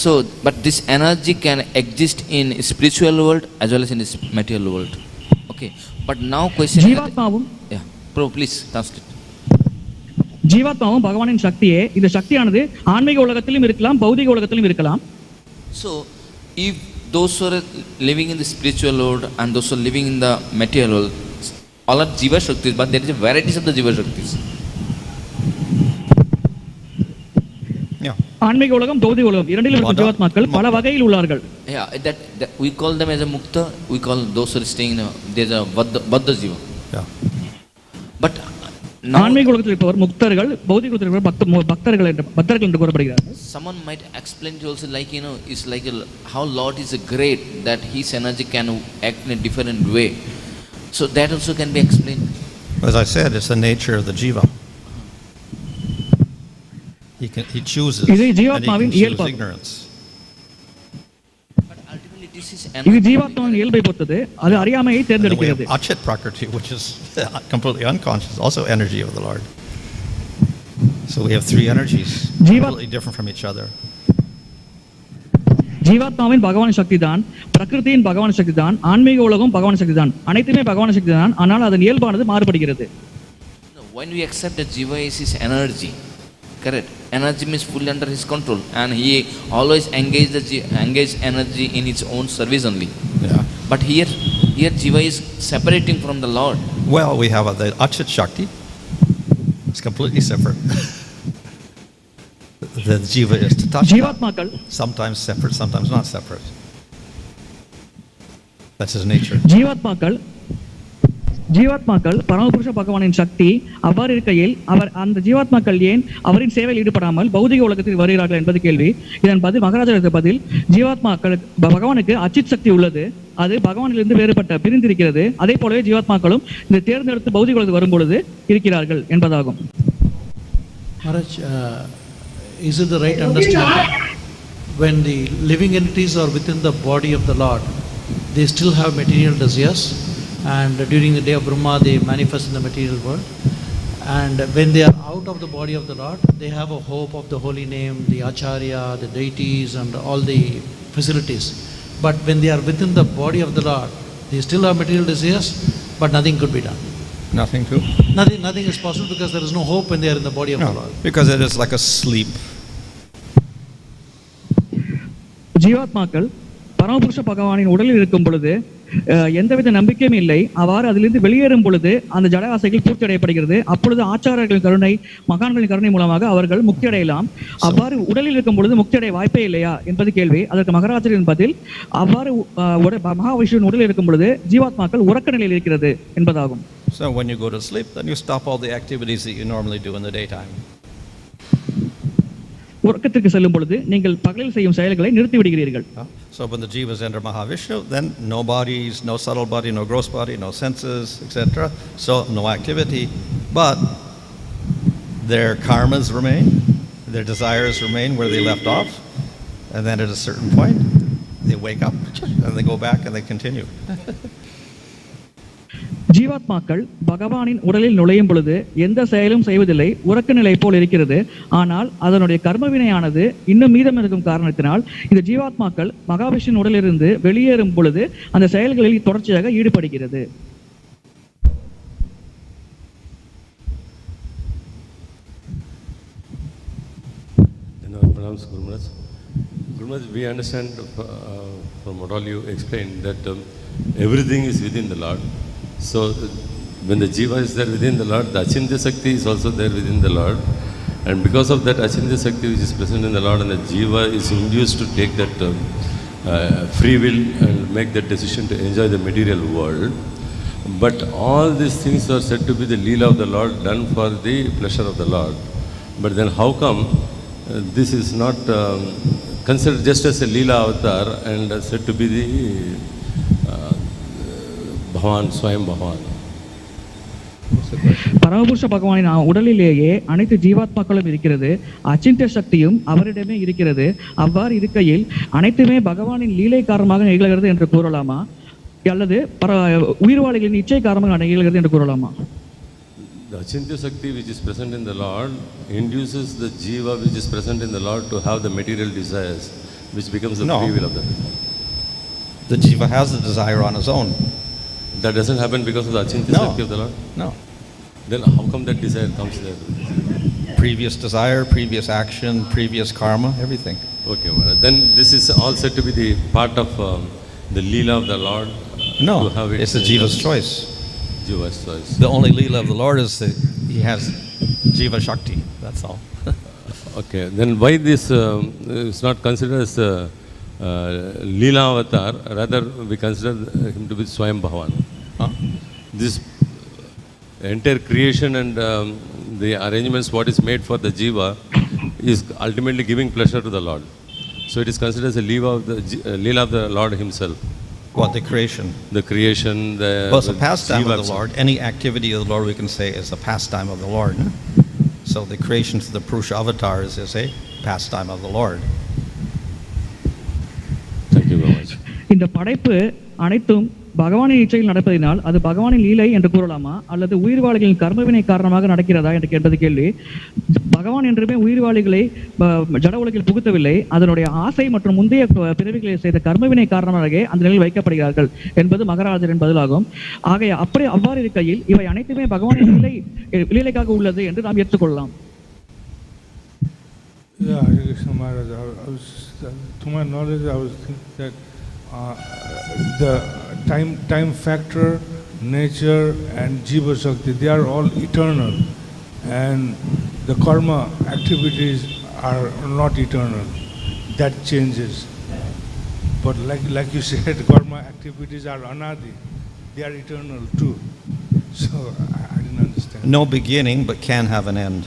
So, but this energy can exist in spiritual world as well as in this material world. Okay, but now question. ஜீவாத்மாவும், please translate. ஜீவாத்மாவும் பகவானின் சக்தியே. இந்த சக்தியானது ஆன்மீக உலகத்திலும் இருக்கலாம், பௌதிக உலகத்திலும் இருக்கலாம். So if those who are living in the spiritual world and those who are living in the material world, all are jiva shaktis, but there is a varieties of the jiva shaktis. Yeah. ஆன்மீக உலகம் பௌதிக உலகம் இரண்டிலும் இருக்கும் ஜீவாத்மாக்கள் பல வகையில் உள்ளார்கள். Yeah, that we call them as a mukta. We call those who are staying in there's a baddha jiva. Yeah. But now ஆன்மீக உலகத்தில் இருப்பவர் முக்தர்கள், பௌதிக உலகத்தில் இருப்பவர் பக்தர்கள் என்று கூறப்படுகிறார்கள். Someone might explain to you also like it's like how Lord is great that His energy can act in a different way. So that also can be explained. As I said, it's the nature of the jiva. He chooses, and he can choose ignorance. But ultimately this is இது ஜீவாத்மாவின் இயல்பை பொறுத்தது, அது அறியாமையை தேர்ந்தெடுக்கிறது. Achyat prakriti, which is completely unconscious, also energy of the Lord. So we have three energies, completely different from each other. ஜீவாத்மாவின் பகவான் சக்தி தான், பிரகிருதியின் பகவான் சக்தி தான், ஆன்மீக உலகம் பகவான் சக்தி தான், அனைத்துமே பகவான் சக்தி தான். ஆனால் அதன் இயல்பானது மாறுபடுகிறது. When we accept that jiva is his energy, correct? Energy means fully under his control, and he always engage energy in its own service only. Yeah. But here jiva is separating from the Lord. Well, we have the Achyat Shakti. It's completely separate. The jiva is tataḥ. Sometimes separate, sometimes not separate. That's his nature. ஜீவாத்மாக்கள் பரமபுருஷ பகவானின் சக்தி அவ்வாறு இருக்கையில் அந்த ஜீவாத்மாக்கள் ஏன் அவரின் சேவையில் ஈடுபடாமல் பௌதிக உலகத்தில் வருகிறார்கள் என்பது கேள்வி. இதன் பதில் மகாராஜா பதில், ஜீவாத்மாக்கள் பகவானுக்கு அச்சித் சக்தி உள்ளது, அது பகவானிலிருந்து வேறுபட்ட பிரிந்திருக்கிறது. அதே போலவே ஜீவாத்மாக்களும் இந்த தேர்ந்தெடுத்து பௌதிக உலகத்தில் வரும் பொழுது இருக்கிறார்கள் என்பதாகும். Maharaj, is it the right understanding when the living entities are within the body of the Lord, they still have material desires? And during the day of Brahma, they manifest in the material world. And when they are out of the body of the Lord, they have a hope of the holy name, the acharya, the deities, and all the facilities. But when they are within the body of the Lord, they still have material desires, but nothing could be done. Nothing to? Nothing is possible because there is no hope when they are in the body of the Lord. Because it is like a sleep. ஜீவாத்மாக்கள் பரமபுருஷ பகவானின் உடலில் இருக்கும் பொழுது எந்தவித நம்பிக்கையும் இல்லை. அவ்வாறு அதிலிருந்து வெளியேறும் பொழுது அந்த ஜட ஆசைகள் பூர்த்தி அடையப்படுகிறது. அப்பொழுது ஆச்சாரர்களின் கருணை, மகான்களின் கருணை மூலமாக அவர்கள் முக்தி அடையலாம். அவ்வாறு உடலில் இருக்கும் பொழுது முக்தி அடைய வாய்ப்பே இல்லையா என்பது கேள்வி. அதற்கு மகாராஜரின் பதில், அவ்வாறு மகாவிஷ்ணுவின் உடலில் இருக்கும் பொழுது ஜீவாத்மாக்கள் உறக்க நிலையில் இருக்கிறது என்பதாகும். So when you go to sleep, then you stop all the activities that you normally do in the daytime. உறக்கத்திற்கு செல்லும் பொழுது நீங்கள் பகலில் செய்யும் செயல்களை நிறுத்தி விடுகிறீர்கள். So when the jivas enter Mahavishnu, then no bodies, no subtle body, no gross body, no senses, etc. So no activity, but their karmas remain, their desires remain where they left off, and then at a certain point, they wake up and they go back and they continue. ஜீவாத்மாக்கள் பகவானின் உடலில் நுழையும் பொழுது எந்த செயலும் செய்வதில்லை, உறக்க நிலை போல் இருக்கிறது. ஆனால் அதனுடைய கர்மவினையானது இன்னும் மீதம் இருக்கும் காரணத்தினால் இந்த ஜீவாத்மாக்கள் மகாவிஷ்ணுவின் உடலிலிருந்து வெளியேறும் பொழுது அந்த செயல்களில் தொடர்ச்சியாக ஈடுபடுகிறது. We understand from what all you explained that everything is within the Lord. So when the jiva is there within the Lord, the achintya shakti is also there within the Lord, and because of that achintya shakti which is present in the Lord, and the jiva is induced to take that free will and make that decision to enjoy the material world. But all these things are said to be the leela of the Lord, done for the pleasure of the Lord. But then how come this is not considered just as a leela avatar and said to be the Bhavan, Swayam Bhavan? பரமபுருஷ பகவானின் உடலிலேயே அனைத்து ஜீவாத்மாக்களும் இருக்கிறது, அச்சிந்திய சக்தியும் அவரிடமே இருக்கிறது. அவ்வாறு இருக்கையில் அனைத்துமே பகவானின் லீலை காரணமாக நிகழ்கிறது என்று கூறலாமா, அல்லது உயிர்வாளிகளின் இச்சை காரணமாக நிகழ்கிறது என்று கூறலாமா? The achintya shakti which is present in the Lord induces the jiva which is present in the Lord to have the material desires, which becomes the free will of the Lord. The jiva has the desire on his own. That doesn't happen because of the achintya shakti of the Lord? No. Then how come that desire comes there? Previous desire, previous action, previous karma, everything. Okay, then this is all said to be the part of the leela of the Lord? No, it's the jiva's choice. Jiva's choice. The only leela of the Lord is that he has jiva shakti, that's all. Okay, then why this is not considered as Leela avatar, rather we consider him to be Swayambhavan? This entire creation and the arrangements what is made for the jiva is ultimately giving pleasure to the Lord. So it is considered as a Leela of the Lord himself. What, the creation? The creation, well, it's a pastime jiva of the Lord. Any activity of the Lord we can say is a pastime of the Lord. So the creation of the Purusha avatars is a pastime of the Lord. Thank you very much. இந்த படைப்பு அனைத்தும் பகவானின் இச்சையில் நடப்பதினால் அது பகவானின் லீலை என்று கூறலாமா அல்லது உயிர்வாளிகளின் கர்மவினை காரணமாக நடக்கிறதா என்று கேட்பது கேள்வி. பகவான் என்றுமே உயிர்வாளிகளை ஜட உலகில் புகுத்தவில்லை. அதனுடைய ஆசை மற்றும் முந்தைய பிறவிகளில் செய்த கர்மவினை காரணமாக அந்த நிலையில் வைக்கப்படுகிறார்கள் என்பது மகராஜரின் பதிலாகும். ஆகைய அவ்வாறு இருக்கையில் இவை அனைத்துமே பகவானின் லீலைக்காக உள்ளது என்று நாம் ஏற்றுக்கொள்ளலாம். Yeah, Hare Krishna Maharaj. To my knowledge, I was thinking that the time factor, nature, and jiva shakti, they are all eternal, and the karma activities are not eternal. That changes. But like you said, karma activities are anadi. They are eternal too. So I didn't understand. No beginning, but can have an end.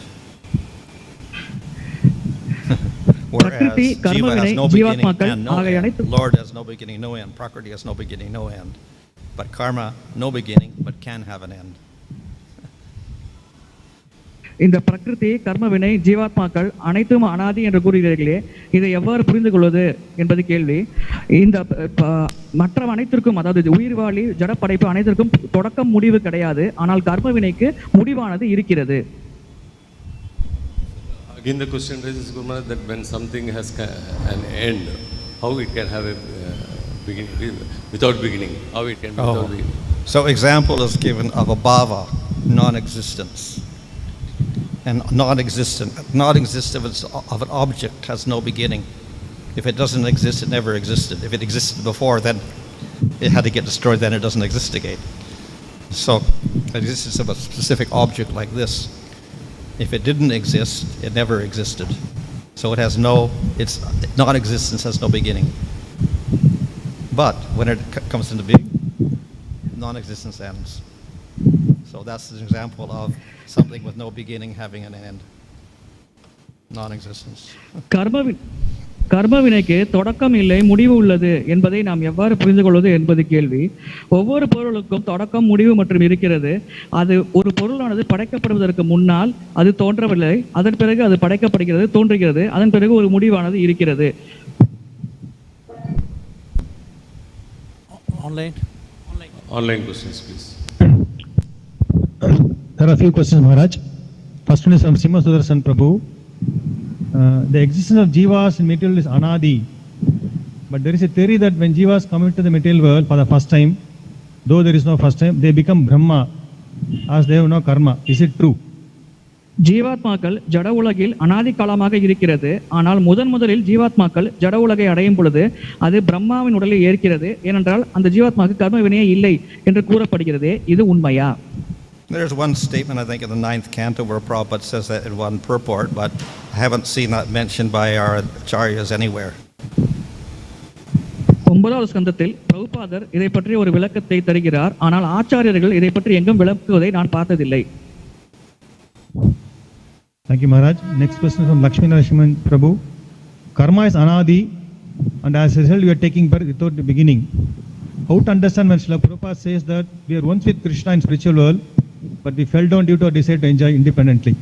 Whereas jiva has no beginning and no end. Lord has no beginning, no end. Prakriti has no beginning, no end. But karma, no beginning, but can have an end. இந்த பிரகிருதி கர்மவினை ஜீவாத்மாக்கள் அனைத்தும் அனாதி என்று கூறுகிறீர்களே, இதை எவ்வாறு புரிந்து கொள்வது என்பது கேள்வி. இந்த மற்ற அனைத்திற்கும், அதாவது உயிர்வாழி ஜடப்படைப்பு அனைத்திற்கும் தொடக்கம் முடிவு கிடையாது. ஆனால் கர்மவினைக்கு முடிவானது இருக்கிறது. Again, the question raises, Guru Maharaj, that when something has an end, how it can have a beginning without beginning? How it can be without beginning? So, example is given of a bhava, non-existence, and non-existence of an object has no beginning. If it doesn't exist, it never existed. If it existed before, then it had to get destroyed. Then it doesn't exist again. So, the existence of a specific object like this. If it didn't exist, it never existed. So its non-existence has no beginning. But when it comes into being, non-existence ends. So that's an example of something with no beginning having an end. Non-existence. கர்மவினைக்கு தொடக்கம் இல்லை, முடிவு உள்ளது என்பதை நாம் எவ்வாறு புரிந்து கொள்வது என்பது கேள்வி. ஒவ்வொரு பொருளுக்கும் தொடக்கம், முடிவு மற்றும் இருக்கிறது. அது ஒரு பொருளானது படைக்கப்படுவதற்கு முன்னால் அது தோன்றவில்லை, அதன் பிறகு அது படைக்கப்படுகிறது, தோன்றுகிறது, அதன் பிறகு ஒரு முடிவானது இருக்கிறது. Online questions, please. There are a few questions, Maharaj. First one is from Sima Sudarshan Prabhu. The existence of jivas in material is anadi, but there is a theory that when jivas come into the material world for the first time, though there is no first time, they become Brahma as they have no karma. Is it true? ஜீவாத்மாக்கள் ஜட உலகில் அனாதி காலமாக இருக்கிறது. ஆனால் முதலில் ஜீவாத்மாக்கள் ஜட உலகை அடையும் பொழுது அது பிரம்மாவின் உடலில் ஏற்கிறது. ஏனென்றால் அந்த ஜீவாத்மாக்கு கர்ம வினையே இல்லை என்று கூறப்படுகிறது. இது உண்மையா? There's one statement, I think, in the 9th canto where Prabhupada says that in one purport, but I haven't seen that mentioned by our acharyas anywhere. 9வது ஸ்கந்தத்தில் பிரபுபாதர் இதை பற்றி ஒரு விளக்கத்தை தருகிறார். ஆனால் ஆச்சாரியர்கள் இதை பற்றி எங்கும் விளக்குவதை நான் பார்த்ததில்லை. Thank you, Maharaj. Next question from Lakshmi Narasimhan Prabhu. Karma is anadi, and as a result, we are taking birth without the beginning. How to understand when Śrīla Prabhupada says that we are once with Krishna in spiritual world, but we fell down due to our desire to enjoy independently?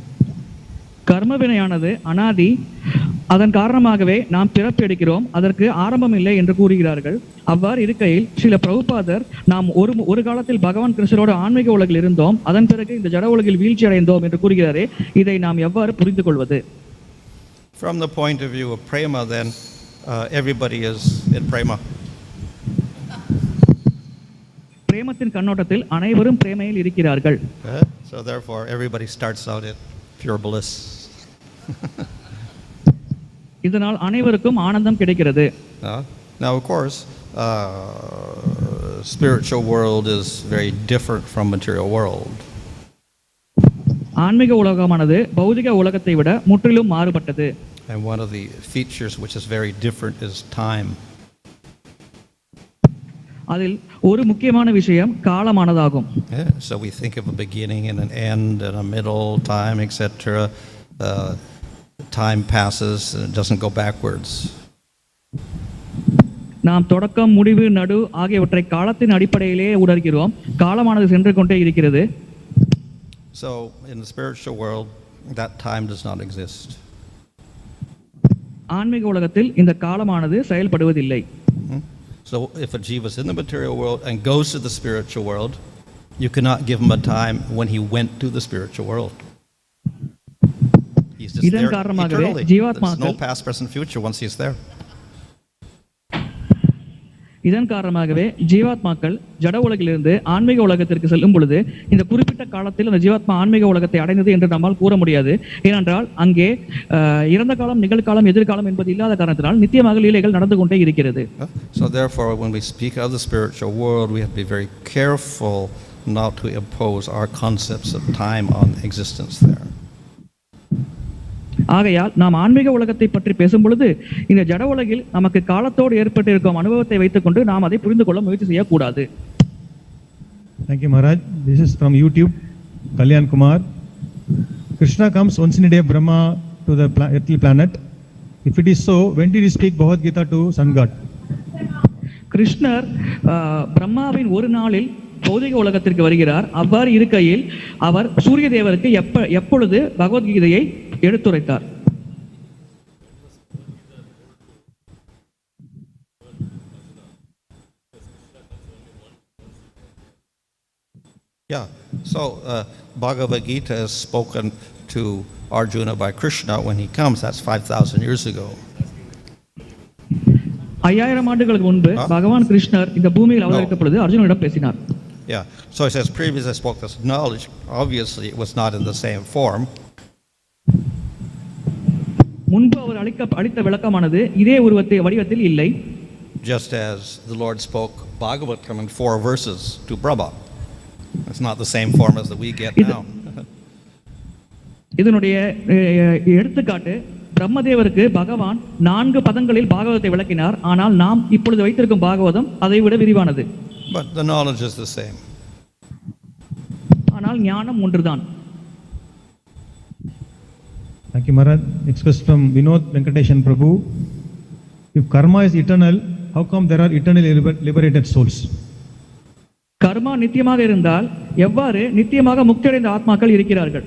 கர்ம வினையானது அனாதி, அதன் காரணமாகவே நாம் பிறப்பு எடுக்கிறோம், அதற்கு ஆரம்பம் இல்லை என்று கூறுகிறார்கள். அவ்வாறு இருக்கையில் ஸ்ரீல பிரபுபாதர் நாம் ஒரு காலத்தில் பகவான் கிருஷ்ணரோட ஆன்மீக உலகில் இருந்தோம், அதன் பிறகு இந்த ஜட உலகில் வீழ்ச்சி அடைந்தோம் என்று கூறுகிறாரே, இதை நாம் எவ்வாறு புரிந்து கொள்வது? From the point of view of prema, then everybody is in prema. பிரேமத்தின் கண்ணோட்டத்தில் அனைவரும் பிரேமையில் இருக்கிறார்கள். So therefore everybody starts out in pure bliss. இதனால் அனைவருக்கும் ஆனந்தம் கிடைக்கிறது. Now of course spiritual world is very different from material world. ஆன்மீக உலகமானது பௌதிக உலகத்தை விட முற்றிலும் மாறுபட்டது. And one of the features which is very different is time. அதில் ஒரு முக்கியமான விஷயம் காலமானதாகும். So we think of a beginning and an end and a middle time, etc. Time passes and it doesn't go backwards. நாம் தொடக்கம், முடிவு, நடு ஆகியவற்றை காலத்தின் அடிப்படையிலேயே உணர்கிறோம். காலமானது சென்று கொண்டே இருக்கிறது. So in the spiritual world, that time does not exist. ஆன்மீக உலகத்தில் இந்த காலமானது செயல்படுவதில்லை. So if a jiva is in the material world and goes to the spiritual world, you cannot give him a time when he went to the spiritual world. He's just there eternally. There's no past, present, future once he's there. இதன் காரணமாகவே ஜீவாத்மாக்கள் ஜட உலகிலிருந்து ஆன்மீக உலகத்திற்கு செல்லும் பொழுது இந்த குறிப்பிட்ட காலத்தில் அந்த ஜீவாத்மா ஆன்மீக உலகத்தை அடைந்தது என்று நம்மால் கூற முடியாது. ஏனென்றால் அங்கே இறந்த காலம், நிகழ்காலம், எதிர்காலம் என்பது இல்லாத காரணத்தினால் நித்தியமாக லீலைகள் நடந்து கொண்டே இருக்கிறது. So therefore when we speak of the spiritual world, we have to be very careful not to impose our concepts of time on existence there. ஆகையால் நாம் ஆன்மீக உலகத்தை பற்றி பேசும் பொழுது இந்த ஜட உலகில் நமக்கு காலத்தோடு ஏற்பட்டிருக்கும் அனுபவத்தை வைத்துக்கொண்டு நாம் அதை புரிந்து கொள்ள முயற்சி செய்யக்கூடாது. Thank you, Maharaj. This is from YouTube, Kalyan Kumar. Krishna comes once in a day, Brahma, to the earthly planet. If it is so, when did he speak Bhagavad Gita to sun god? கிருஷ்ணர் பிரம்மாவின் ஒரு நாளில் பௌதிக உலகத்திற்கு வருகிறார். அவ்வாறு இருக்கையில் அவர் சூரிய தேவருக்கு எப்பொழுது பகவத்கீதையை எடுத்துரைத்தார்? Yeah, so Bhagavad Gita is spoken to Arjuna by Krishna when he comes. That's 5,000 years ago. 5000 ஆண்டுகளுக்கு முன்பு பகவான் கிருஷ்ணர் இந்த பூமியில் அவதரித்த பொழுது அர்ஜுனனிடம் பேசினார். Yeah, so it says previously I spoke this knowledge. Obviously it was not in the same form. முன்பு அவர் அளித்த விளக்கமானது இதே வடிவத்தில் இல்லை. Just as the Lord spoke Bhagavatam in 4 verses to Brahma. It's not the same form as that we get now. இதனுடைய எடுத்துக்காட்டு பிரம்மதேவருக்கு பகவான் 4 பதங்களில் பாகவதத்தை விளக்கினார். ஆனால் நாம் இப்பொழுது வைத்திருக்கும் பாகவதம் அதை விட விரிவானது. But the knowledge is the same. ஆனால் ஞானம் ஒன்றுதான். Thank you, Maharaj. Next question from Vinod Venkateshan Prabhu. If karma is eternal, how come there are eternally liberated souls? கர்மா நித்தியமாக இருந்தால் எவ்வாறு நித்தியமாக முக்தியடைந்த ஆத்மாக்கள் இருக்கிறார்கள்?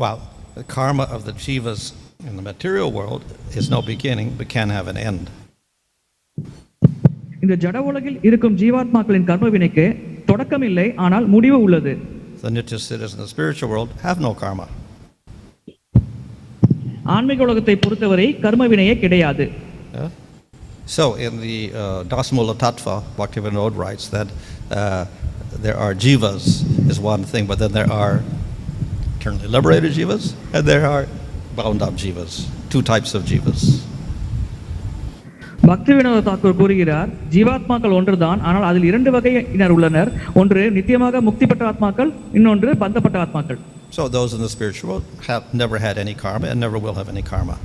Well, the karma of the jivas in the material world is no beginning but can have an end. இந்த ஜட உலகில் இருக்கும் ஜீவாத்மாக்களின் கர்ம வினைக்கு தொடக்கம் இல்லை, ஆனால் முடிவு உள்ளது. The nitya siddhas in the spiritual world have no karma. ஆன்மீக உலகத்தை பொறுத்தவரை கர்ம வினையே கிடையாது. So in the sūtra-tattva, Bhaktivinoda writes that there are jivas is one thing, but then there are eternally liberated jivas and there are bound up jivas. 2 types of jivas. Bhaktivinoda Thakur கூறுகிறார், ஜீவாத்மாக்கள் ஒன்றுதான், ஆனால் அதில் 2 வகையினர் உள்ளனர். ஒன்று நித்தியமாக முக்தி பெற்ற ஆத்மாக்கள், இன்னொன்று பந்தப்பட்ட ஆத்மாக்கள். So those in the spiritual world have never had any karma and never will have any karma.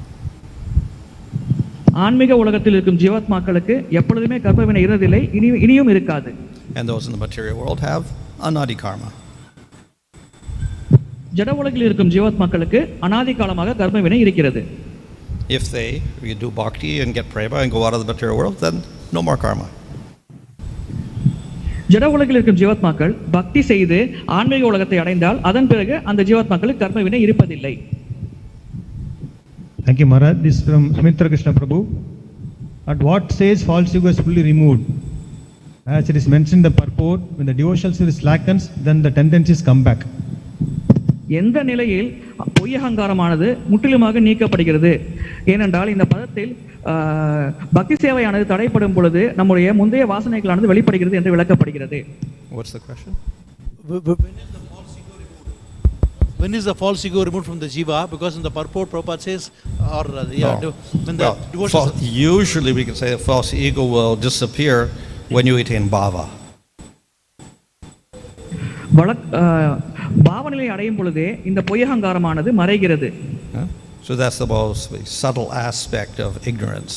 ஆன்மீக உலகத்தில் இருக்கும் ஜீவாத்மாக்களுக்கு எப்பொழுதுமே கர்ம வினை இருந்ததில்லை, இனியும் இருக்காது. And those in the material world have anadi karma. ஜட உலகில் இருக்கும் ஜீவாத்மாக்களுக்கு அனாதி காலமாக கர்ம வினை இருக்கிறது. If you do bhakti and get prema and go out of the material world, then no more karma. ஜட உலகில் இருக்கும் ஜீவாத்மாக்கள் பக்தி செய்து ஆன்மீக உலகத்தை அடைந்தால் அதன் பிறகு அந்த ஜீவாத்மாக்களுக்கு கர்ம வினை இருப்பதில்லை. Thank you, Maharaj. This is from Smitra Krishna Prabhu. At what stage false ego is fully removed? As it is mentioned in the purport, when the devotional spirit slackens, then the tendencies come back. எந்த நிலையில் பொய் அகங்காரமானது முற்றிலுமாக நீக்கப்படுகிறது? ஏனென்றால் இந்த பதத்தில் பக்தி சேவையானது தடைப்படும் பொழுது நம்முடைய முந்தைய வாசனைகளானது வெளிப்படுகிறது என்று விளக்கப்படுகிறது. What's the question? When is the false ego removed from the jiva? Because in the purport, Prabhupada says, usually we can say the false ego will disappear when you attain bhava. பாவநிலை அடையும் பொழுதே இந்த பொய்யகங்காரமானது மறைகிறது. So that's the most subtle aspect of ignorance.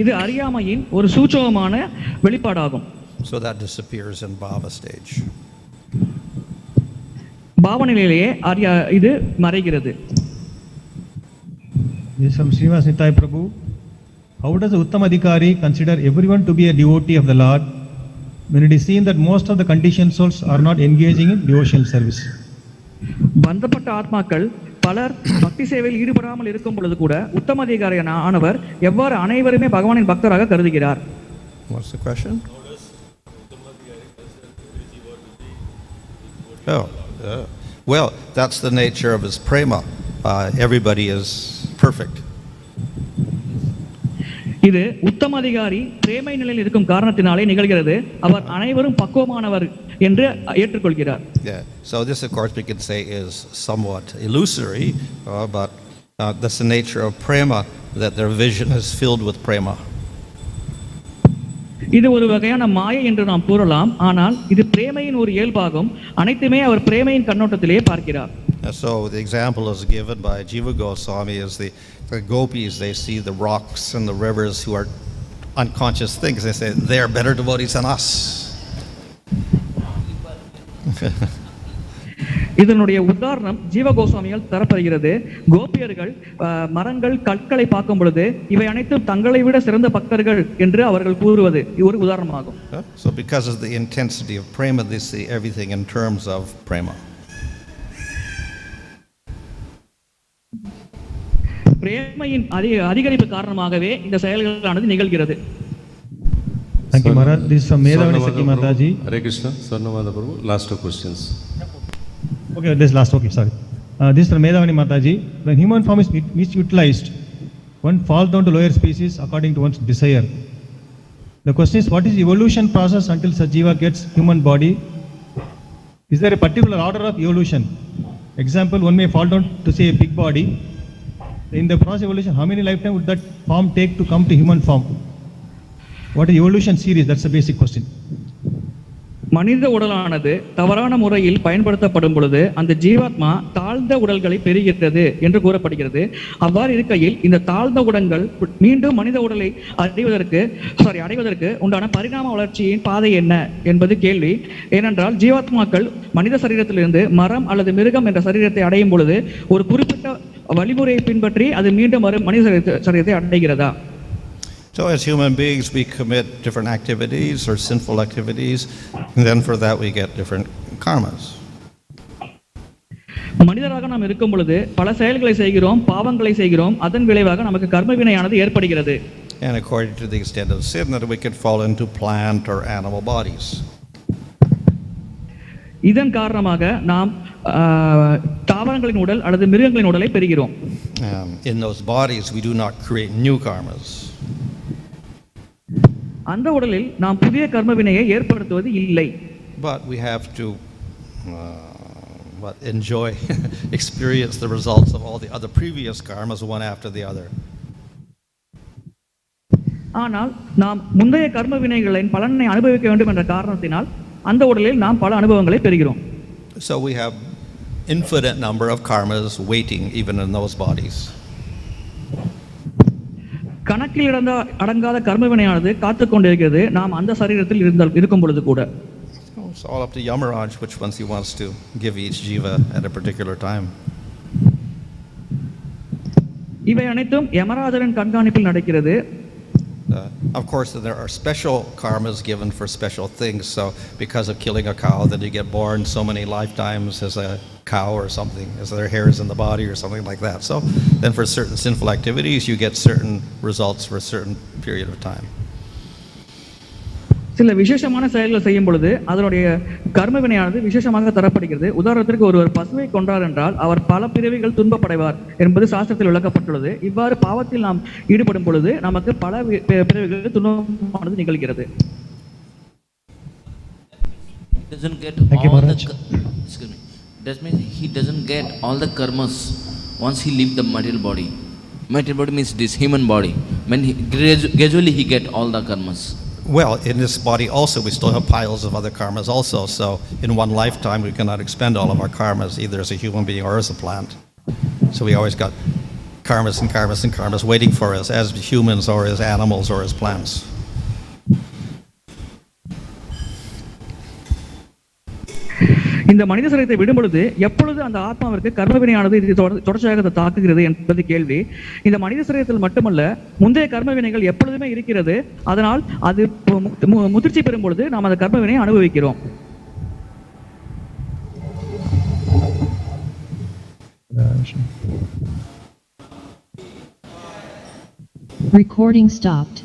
இது அறியாமையின் ஒரு சூட்சமமான வெளிப்பாடாகும். So that disappears in bhava stage. பாவநிலையிலேயே இது மறைகிறது. This is from Srīla Śrīdhara Prabhu. How does the Uttamadhikari consider everyone to be a devotee of the Lord when it is seen that most of the conditioned souls are not engaging in devotional service? பந்தப்பட்ட ஆத்மாக்கள் பலர் பக்தி சேவையில் ஈடுபடாமல் இருக்கும் பொழுது கூட உத்தமதிகாரியான ஆனவர் எவ்வாறு அனைவருமே பகவானின் பக்தராக கருதுகிறார்? What's the question? Oh, well, that's the nature of his prema. Everybody is perfect. இது உத்தமதிகாரி பிரேமை நிலையில் இருக்கும் காரணத்தினாலே நிகழ்கிறது. அவர் அனைவரும் பக்குவமானவர் என்று ஏற்றுக்கொள்கிறார். Yeah. So this, of course, we could say is somewhat illusory, but that's the nature of prema, that their vision is filled with prema. இது ஒரு வகையான மாயை என்று நாம் கூறலாம். ஆனால் இது பிரேமையின் ஒரு இயல்பாகும். அனைத்துமே அவர் பிரேமையின் கண்ணோட்டத்திலேயே பார்க்கிறார். So the example is given by Jiva Goswami is the gopis, they see the rocks and the rivers who are unconscious things. They say, they are better devotees than us. இதனுடைய உதாரணம் ஜீவ கோஸ்வாமியால் தரப்படுகிறது. கோபியர்கள் மரங்கள் கற்களை பார்க்கும் பொழுது இவை அனைத்தும் தங்களை விட சிறந்த பக்தர்கள் என்று அவர்கள் கூறுவது ஒரு உதாரணமாகும். So because of the intensity of prema, they see everything in terms of prema. பிரேமையின் அதிகரிப்பு காரணமாகவே இந்த செயல்களானது நிகழ்கிறது. Thank you, Maharaj. This is from Medhavani Sakhi Mataji. Hare Krishna. Sarnamada Prabhu. Last two questions. Okay, this last. Okay, sorry. This is from Medhavani Mataji. When human form is misutilized, one falls down to lower species according to one's desire. The question is, what is the evolution process until such jiva gets human body? Is there a particular order of evolution? Example, one may fall down to say a big body. In the process of evolution, how many lifetimes would that form take to come to human form? What is evolution series? That's the basic question. மனித உடலானது தவறான முறையில் பயன்படுத்தப்படும் பொழுது அந்த ஜீவாத்மா தாழ்ந்த உடல்களை பெறுகிறது என்று கூறப்படுகிறது. அவ்வாறு இருக்கையில் இந்த தாழ்ந்த உடல்கள் மீண்டும் மனித உடலை அடைவதற்கு உண்டான பரிணாம வளர்ச்சியின் பாதை என்ன என்பது கேள்வி. ஏனென்றால் ஜீவாத்மாக்கள் மனித சரீரத்திலிருந்து மரம் அல்லது மிருகம் என்ற சரீரத்தை அடையும் பொழுது ஒரு குறிப்பிட்ட வழிமுறையை பின்பற்றி அது மீண்டும் மனித சரீரத்தை அடைகிறதா? So as human beings, we commit different activities or sinful activities, and then for that we get different karmas. மனிதராக நாம் இருக்கும் பொழுது பல செயல்களை செய்கிறோம், பாவங்களை செய்கிறோம். அதன் விளைவாக நமக்கு கர்ம வினையானது ஏற்படுகிறது. And according to the extent of sin, that we could fall into plant or animal bodies. இதன் காரணமாக நாம் தாவரங்களின் உடல் அல்லது மிருகங்களின் உடலை பெறுகிறோம். In those bodies, we do not create new karmas. அந்த உடலில் நாம் புதிய கர்ம வினையை ஏற்படுத்துவது இல்லை. But we have to enjoy, experience the results of all the other previous karmas one after the other. ஆனால் நாம் முந்தைய கர்ம வினைகளின் பலனை அனுபவிக்க வேண்டும் என்ற காரணத்தினால் அந்த உடலில் நாம் பல அனுபவங்களை பெறுகிறோம். So we have infinite number of karmas waiting even in those bodies. கணக்கில் அடங்காத கர்ம வினையானது காத்துக் கொண்டிருக்கிறது நாம் அந்த சரீரத்தில் இருக்கும் பொழுது கூட. It's all up to Yamaraj which ones he wants to give each jiva at a particular time. இவை அனைத்தும் யமராஜரின் கண்காணிப்பில் நடக்கிறது. Of course, there are special karmas given for special things. So, because of killing a cow, then you get born so many lifetimes as a cow or something, as there are hairs in the body or something like that. So, then for certain sinful activities, you get certain results for a certain period of time. சில விசேஷமான செயல்கள் செய்யும் பொழுது அதனுடைய கர்ம வினையானது விசேஷமாக தரப்படுகிறது. உதாரணத்திற்கு ஒருவர் பசுவை கொன்றார் என்றால் அவர் பல பிறவிகள் துன்பப்படைவார் என்பது சாஸ்திரத்தில் விளக்கப்பட்டுள்ளது. இவ்வாறு பாவத்தில் நாம் ஈடுபடும் பொழுது நமக்கு பல பிறவிகள் துன்பமானது நிகழ்கிறது. That means he doesn't get all the karmas once he leaves the material body. Material body means this human body. When gradually he get all the karmas. Well, in this body also, we still have piles of other karmas also. So in one lifetime, we cannot expend all of our karmas, either as a human being or as a plant. So we always got karmas and karmas and karmas waiting for us as humans or as animals or as plants. இந்த மனித சரீரத்தை விடும் பொழுது எப்பொழுது அந்த ஆத்மாவிற்கு கர்மவினையானது இது தொடர்ச்சியாக தாக்குகிறது என்பது கேள்வி. இந்த மனித சரீரத்தில் மட்டுமல்ல, முந்தைய கர்மவினைகள் எப்பொழுதுமே இருக்கிறது. அதனால் அது முதிர்ச்சி பெறும் பொழுது நாம் அந்த கர்மவினையை அனுபவிக்கிறோம். Recording stopped.